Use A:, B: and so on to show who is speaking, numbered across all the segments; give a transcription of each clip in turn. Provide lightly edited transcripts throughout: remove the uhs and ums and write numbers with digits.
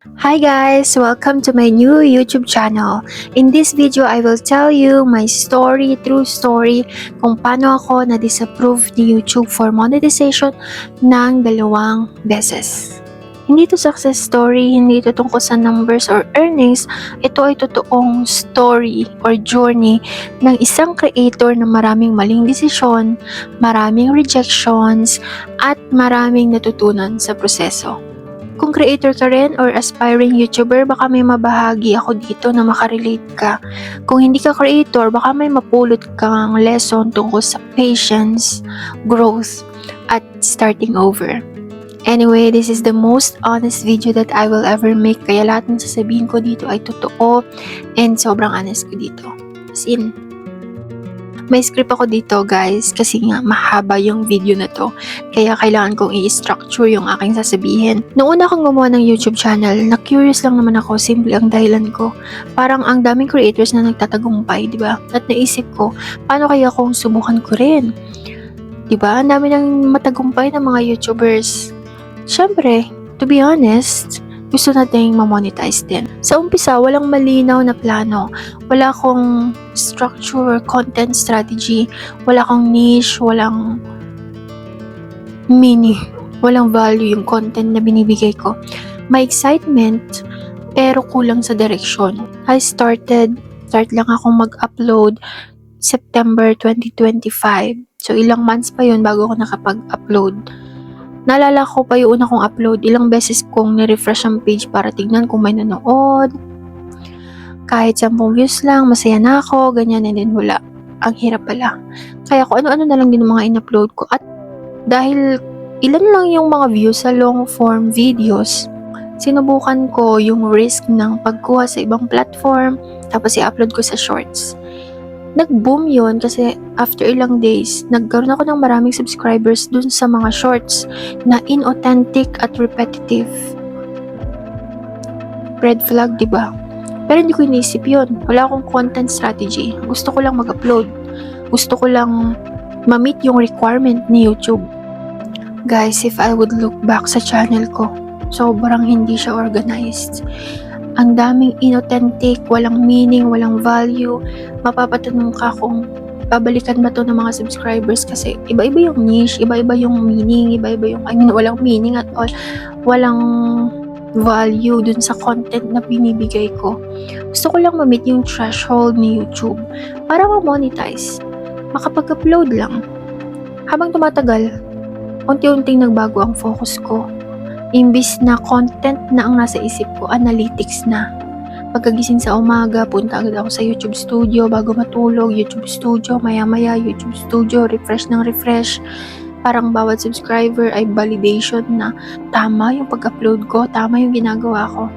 A: Hi guys! Welcome to my new YouTube channel. In this video, I will tell you my true story, kung paano ako na-disapprove ni YouTube for monetization ng 2 beses. Hindi to success story, hindi ito tungkol sa numbers or earnings. Ito ay totoong story or journey ng isang creator na maraming maling desisyon, maraming rejections, at maraming natutunan sa proseso. Kung creator ka rin or aspiring YouTuber, baka may mabahagi ako dito na makarelate ka. Kung hindi ka creator, baka may mapulot kang lesson tungkol sa patience, growth, at starting over. Anyway, this is the most honest video that I will ever make, kaya lahat ng sasabihin ko dito ay totoo and sobrang honest ko dito. As in, may script ako dito guys kasi nga mahaba yung video na to. Kaya kailangan kong i-structure yung aking sasabihin. Noong una akong gumawa ng YouTube channel, na-curious lang naman ako, simple ang dahilan ko. Parang ang daming creators na nagtatagumpay, di ba? At naisip ko, paano kaya kung subukan ko rin? Di ba? Ang dami ng matagumpay ng mga YouTubers. Syempre, to be honest, gusto nating ma-monetize din. Sa umpisa, walang malinaw na plano. Wala akong structure, content strategy. Wala akong niche, walang meaning. Walang value yung content na binibigay ko. May excitement, pero kulang sa direksyon. Start lang akong mag-upload September 2025. So, ilang months pa yun bago ako nakapag-upload. Naalala ko pa yung una kong upload, ilang beses kong ni-refresh ang page para tignan kung may nanood. Kahit 10 views lang, masaya na ako, ganyan, and then wala. Ang hirap pala. Kaya ko ano-ano na lang din ang mga in-upload ko. At dahil ilan lang yung mga views sa long form videos, sinubukan ko yung risk ng pagkuha sa ibang platform, tapos i-upload ko sa shorts. Nag-boom yun kasi after ilang days, nagkaroon ako ng maraming subscribers dun sa mga shorts na inauthentic at repetitive. Red flag, diba? Pero hindi ko iniisip yun. Wala akong content strategy. Gusto ko lang mag-upload. Gusto ko lang ma-meet yung requirement ni YouTube. Guys, if I would look back sa channel ko, sobrang hindi siya organized. Ang daming inauthentic, walang meaning, walang value. Mapapatanong ka kung babalikan ba to ng mga subscribers kasi iba-iba yung niche, iba-iba yung meaning, iba-iba yung, walang meaning at all. Walang value dun sa content na binibigay ko. Gusto ko lang ma-meet yung threshold ni YouTube para ma-monetize. Makapag-upload lang. Habang tumatagal, unti-unting nagbago ang focus ko. Imbis na content na ang nasa isip ko, analytics na. Pagkagising sa umaga, punta agad ako sa YouTube Studio. Bago matulog, YouTube Studio. Maya-maya, YouTube Studio. Refresh ng refresh. Parang bawat subscriber ay validation na tama yung pag-upload ko, tama yung ginagawa ko.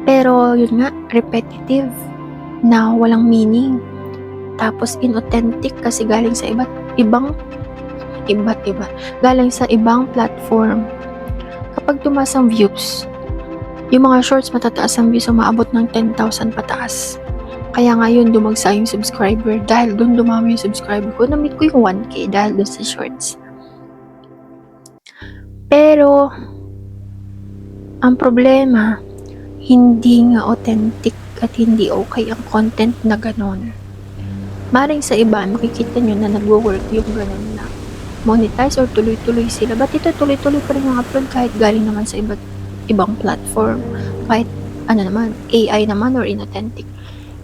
A: Pero yun nga, repetitive na walang meaning. Tapos inauthentic kasi galing sa iba't iba. Galing sa ibang platform. Kapag tumaas ang views, yung mga shorts matataas ang views, umaabot ng 10,000 pataas. Kaya ngayon dumagsa yung subscriber. Dahil dun dumami yung subscriber ko, na-meet ko yung 1K dahil dun sa shorts. Pero, ang problema, hindi nga authentic at hindi okay ang content na ganon. Maring sa iba, makikita nyo na nag-work yung ganon na monetize or tuloy-tuloy sila. Ba't ito tuloy-tuloy pa rin ang upload kahit galing naman sa ibang platform? Kahit AI naman or inauthentic.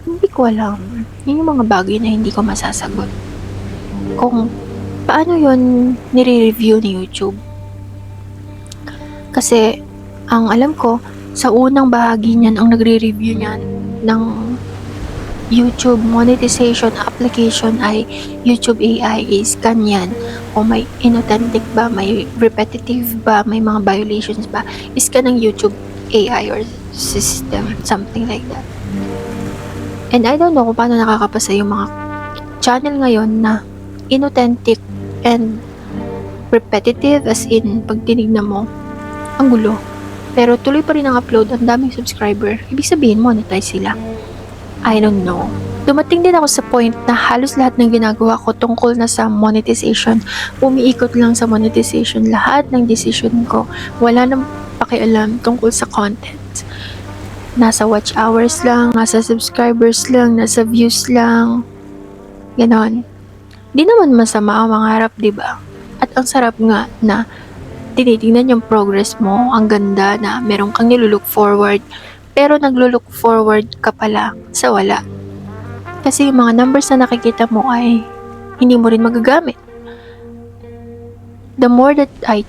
A: Hindi ko alam. Yun yung mga bagay na hindi ko masasagot. Kung paano yun nire-review ni YouTube. Kasi, ang alam ko, sa unang bahagi niyan, ang nagre-review niyan ng YouTube monetization application ay YouTube AI is kanyan. O may inauthentic ba, may repetitive ba, may mga violations ba, is ka ng YouTube AI or system, something like that. And I don't know kung paano nakakapasa yung mga channel ngayon na inauthentic and repetitive, as in, pag tinignan mo, ang gulo. Pero tuloy pa rin ang upload, ang daming subscriber, ibig sabihin monetize sila. I don't know. Dumating din ako sa point na halos lahat ng ginagawa ko tungkol na sa monetization. Umiikot lang sa monetization. Lahat ng decision ko. Wala nang pakialam tungkol sa content. Nasa watch hours lang, nasa subscribers lang, nasa views lang. Ganon. Di naman masama ang mangarap, di ba? At ang sarap nga na tinitingnan yung progress mo, ang ganda na meron kang nilulook forward, pero naglulook forward ka pala sa wala. Kasi yung mga numbers na nakikita mo ay hindi mo rin magagamit. The more that I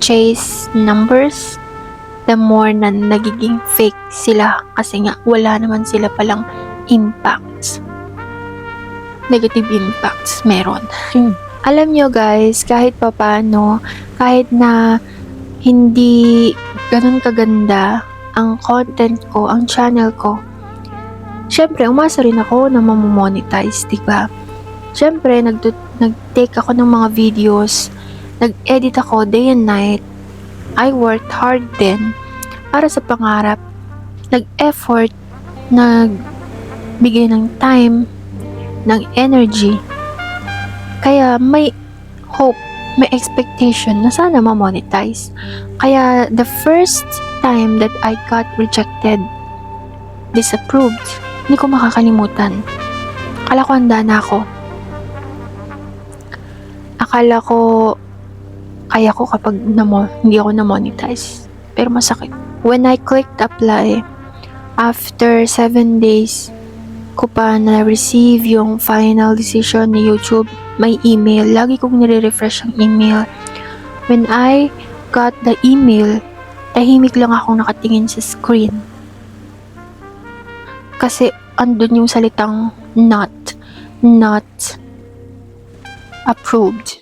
A: chase numbers, the more na nagiging fake sila kasi nga wala naman sila palang impacts. Negative impacts meron. Alam nyo guys, kahit papano, kahit na hindi ganun kaganda ang content ko, ang channel ko, syempre umasa rin ako na mamonetize, diba? Syempre nag-take ako ng mga videos, nag-edit ako day and night. I worked hard din para sa pangarap, nag-effort, nagbigay ng time, ng energy. Kaya may hope, may expectation na sana ma-monetize. Kaya the first time that I got rejected, disapproved, hindi ko makakalimutan. Akala ko handa na ako. Akala ko kaya ko kapag hindi ako na-monetize. Pero masakit. When I clicked apply, after 7 days, ko pa na-receive yung final decision ni YouTube. May email. Lagi kong nire-refresh ang email. When I got the email, tahimik lang akong nakatingin sa screen. Kasi andun yung salitang not approved.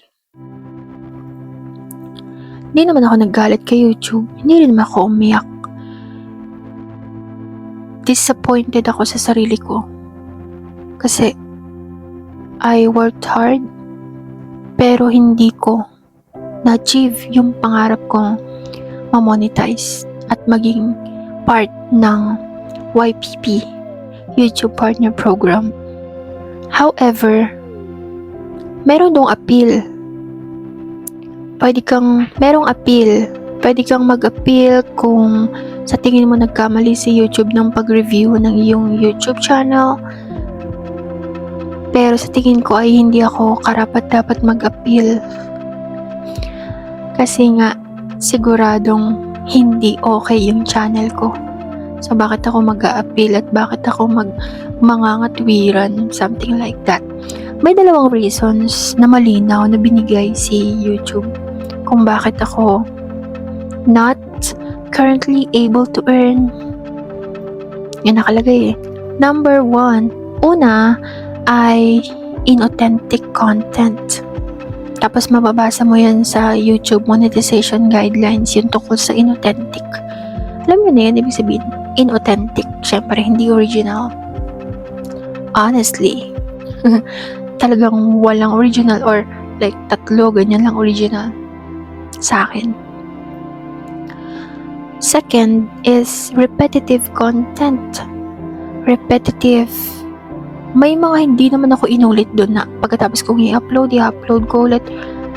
A: Hindi naman ako naggalit kay YouTube. Hindi rin naman ako umiyak. Disappointed ako sa sarili ko. Kasi I worked hard pero hindi ko na-achieve yung pangarap kong ma-monetize at maging part ng YPP, YouTube Partner Program. However, meron dong appeal. Merong appeal. Pwede kang mag-appeal kung sa tingin mo nagkamali si YouTube ng pag-review ng iyong YouTube channel. Pero sa tingin ko ay hindi ako karapat-dapat mag-appeal. Kasi nga, siguradong hindi okay yung channel ko. So bakit ako mag-a-appeal at bakit ako mangangatwiran, something like that. May dalawang reasons na malinaw na binigay si YouTube kung bakit ako not currently able to earn. Yan nakalagay eh. Number 1, una ay inauthentic content. Tapos mababasa mo yan sa YouTube monetization guidelines, yung tungkol sa inauthentic. Alam mo na yan, ibig sabihin, inauthentic. Syempre, hindi original. Honestly, talagang walang original or like 3, ganyan lang original sa akin. Second is repetitive content. Repetitive. May mga hindi naman ako inulit doon na pagkatapos kong i-upload ko ulit.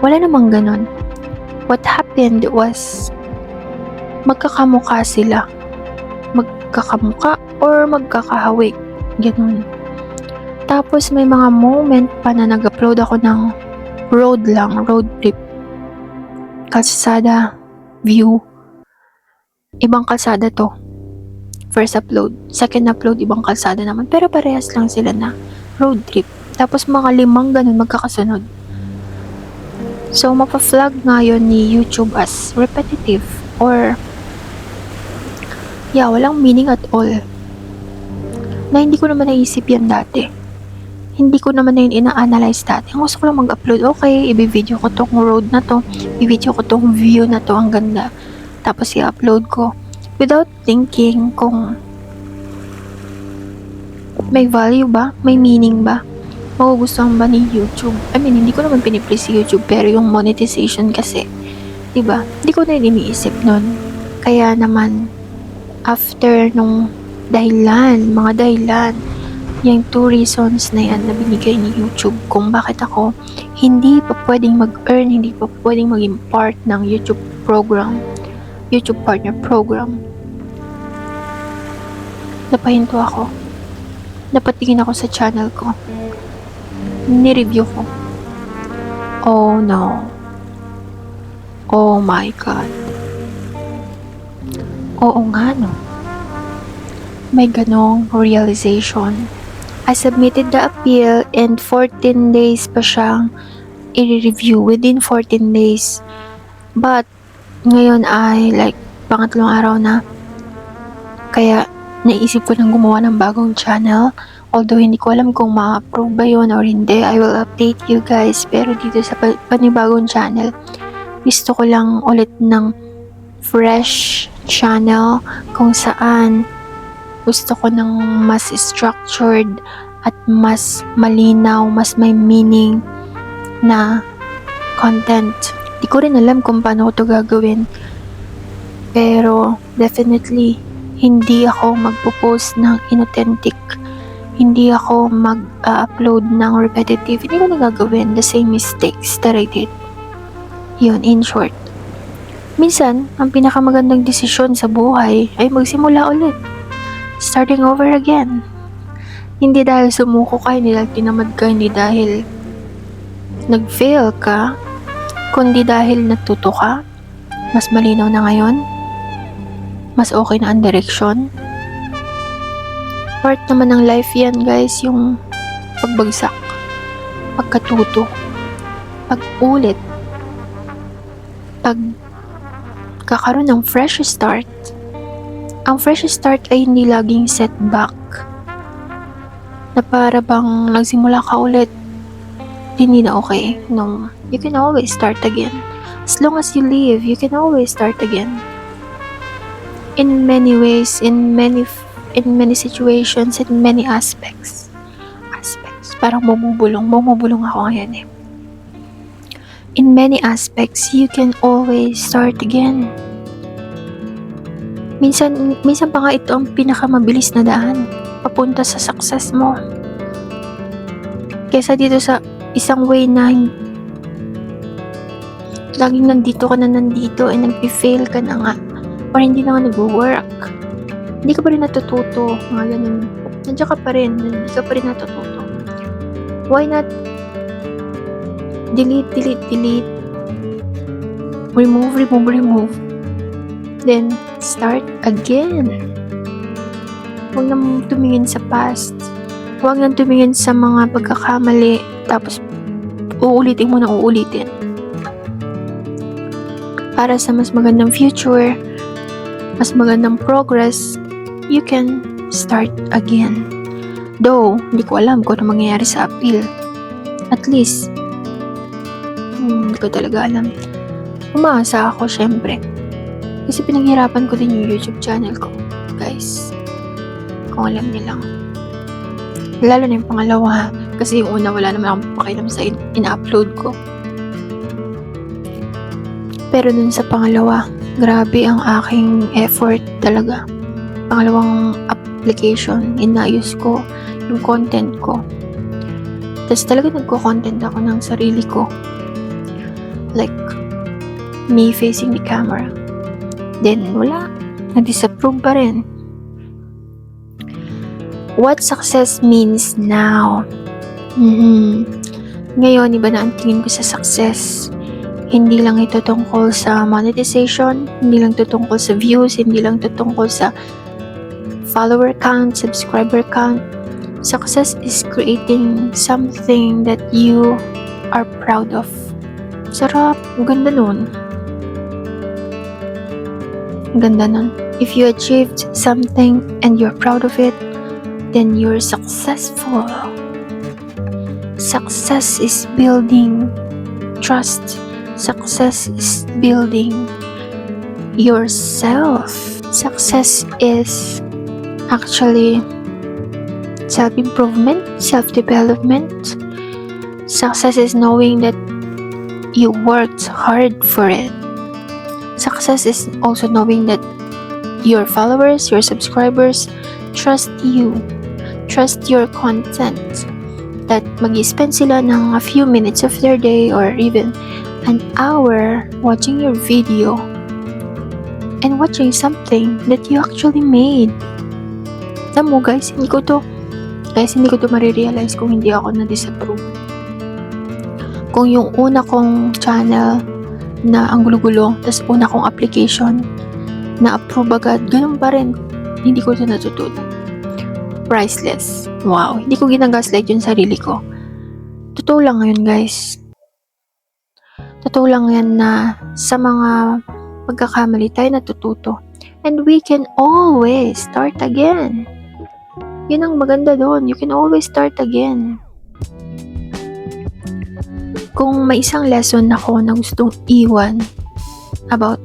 A: Wala namang ganon. What happened was magkakamukha sila. Magkakamukha or magkakahawig. Ganon. Tapos may mga moment pa na nag-upload ako ng road trip. Kalsada, view. Ibang kalsada to. First upload. Second upload, ibang kalsada naman. Pero parehas lang sila na road trip. Tapos mga 5 ganun magkakasunod. So, mapa-flag nga yun ni YouTube as repetitive or walang meaning at all. Na hindi ko naman naisip yan dati. Hindi ko naman na yun ina-analyze dati. Ang gusto ko lang mag-upload, okay, i-video ko tong road na to, i-video ko tong view na to, ang ganda. Tapos i-upload ko. Without thinking kung may value ba? May meaning ba? Magugustuhan ba ni YouTube? I mean, hindi ko naman piniplease si YouTube, pero yung monetization kasi, diba? Hindi ko na yun iniisip nun. Kaya naman, after nung mga dahilan, yung 2 reasons na yan na binigay ni YouTube kung bakit ako hindi pa pwedeng mag-earn, hindi pa pwedeng maging part ng YouTube program YouTube Partner Program. Napahinto ako. Napatingin ako sa channel ko. Ni-review ko. Oh no. Oh my God. Oo nga no. May ganong realization. I submitted the appeal and 14 days pa siyang i-review within 14 days. But ngayon ay like pangatlong araw na. Kaya naisip ko nang gumawa ng bagong channel. Although hindi ko alam kung ma-approve ba yun or hindi. I will update you guys. Pero dito sa panibagong channel, gusto ko lang ulit ng fresh channel kung saan gusto ko ng mas structured at mas malinaw, mas may meaning na content. Di ko rin alam kung paano ko to gagawin. Pero definitely, hindi ako magpo-post ng inauthentic. Hindi ako mag-upload ng repetitive. Hindi ko na gagawin the same mistakes that I did. Yun, in short. Minsan, ang pinakamagandang desisyon sa buhay ay magsimula ulit. Starting over again. Hindi dahil sumuko ka, hindi dahil tinamad ka, hindi dahil nag-fail ka, kundi dahil natuto ka, mas malinaw na ngayon, mas okay na ang direksyon. Part naman ng life yan guys, yung pagbagsak, pagkatuto, pag-ulit, pagkakaroon ng fresh start. Ang fresh start ay hindi laging setback. Na para bang nagsimula ka ulit, hindi na okay. No, you can always start again. As long as you live, you can always start again. In many ways, in many situations, in many aspects. Parang bumubulong ako ngayon eh. In many aspects, you can always start again. Minsan pa nga ito ang pinakamabilis na daan papunta sa success mo. Kesa dito sa isang way na laging nandito and nag-fail ka na nga or hindi na nga nag-work. Hindi ka pa rin natututo, mga ganun. Nandiyan ka pa rin, hindi ka pa rin natututo. Why not delete, remove, then start again. Huwag nang tumingin sa past. Huwag nang tumingin sa mga pagkakamali tapos uulitin mo na uulitin. Para sa mas magandang future, mas magandang progress, you can start again. Though, hindi ko alam kung ano mangyayari sa appeal. At least, hindi ko talaga alam. Umaasa ako syempre. Kasi pinaghirapan ko din yung YouTube channel ko, guys. Kung alam niyo lang. Lalo na yung pangalawa. Kasi yung una, wala naman akong pakialam sa in-upload ko. Pero dun sa pangalawa, grabe ang aking effort talaga. Pangalawang application, inayos ko yung content ko. Tapos talaga nagko-content ako ng sarili ko. Like, me facing the camera. Then, wala. Na-disapprove pa rin. What success means now? Ngayon, iba na ang tingin ko sa success. Hindi lang ito tungkol sa monetization, hindi lang ito tungkol sa views, hindi lang ito tungkol sa follower count, subscriber count. Success is creating something that you are proud of. Sarap. Ganda nun. Ganda nun. If you achieved something and you're proud of it, then you're successful. Success is building trust. Success is building yourself. Success is actually self-improvement, self-development. Success is knowing that you worked hard for it. Success is also knowing that your followers, your subscribers trust you, trust your content, that mag-spend sila ng a few minutes of their day or even an hour watching your video and watching something that you actually made. Alam mo guys, hindi ko to marirealize kung hindi ako na-disapprove. Kung yung una kong channel na ang gulo-gulo, tas una kong application na approve agad, ganun pa rin. Hindi ko ito natutunan. Priceless. Wow, hindi ko ginagaslight yung sarili ko. Totoo lang ngayon guys. Totoo lang yan na sa mga pagkakamali tayo natututo. And we can always start again. Yun ang maganda doon. You can always start again. Kung may isang lesson ako na gustong iwan about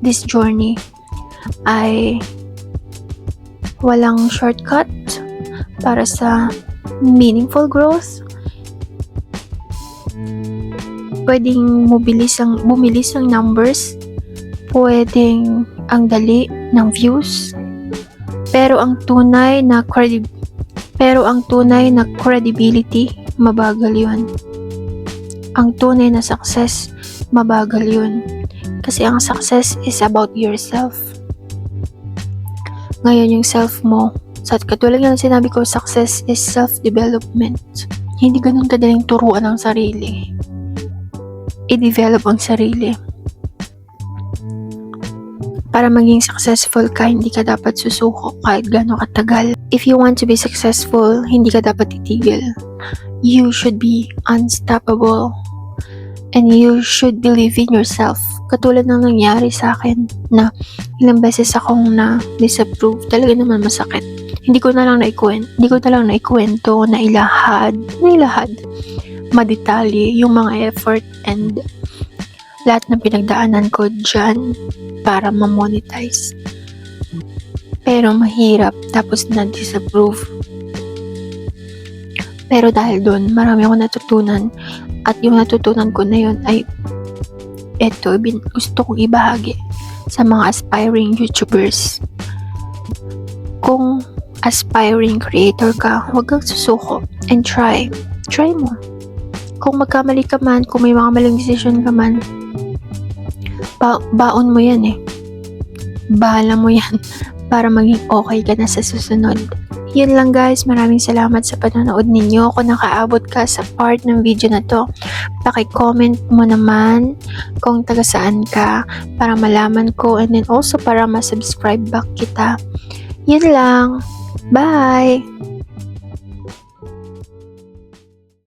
A: this journey, ay walang shortcut para sa meaningful growth. Pwedeng bumilis ang numbers, pwedeng ang dali ng views, pero ang tunay na credibility, mabagal yun. Ang tunay na success, mabagal yun. Kasi ang success is about yourself. Ngayon yung self mo, sa katulad ng sinabi ko, success is self-development. Hindi ganun kadaling turuan ang sarili. I-develop ang sarili. Para maging successful ka, hindi ka dapat susuko kahit gano'ng katagal. If you want to be successful, hindi ka dapat titigil. You should be unstoppable. And you should believe in yourself. Katulad ng nangyari sa akin na ilang beses akong na-disapprove. Talaga naman masakit. Hindi ko na lang naikwento, na ilahad, madetalye yung mga effort and lahat ng pinagdaanan ko dyan para ma-monetize. Pero mahirap, tapos na-disapprove. Pero dahil doon, marami akong natutunan. At yung natutunan ko na yun ay gusto kong ibahagi sa mga aspiring YouTubers. Kung aspiring creator ka, huwag kang susuko and try mo. Kung magkamali ka man, kung may mga maling decision ka man, baon mo yan bahala mo yan para maging okay ka na sa susunod. Yun lang guys, maraming salamat sa panonood ninyo. Kung nakaabot ka sa part ng video na to, paki-comment mo naman kung taga saan ka para malaman ko, and then also para ma-subscribe back kita. Yun lang. Bye!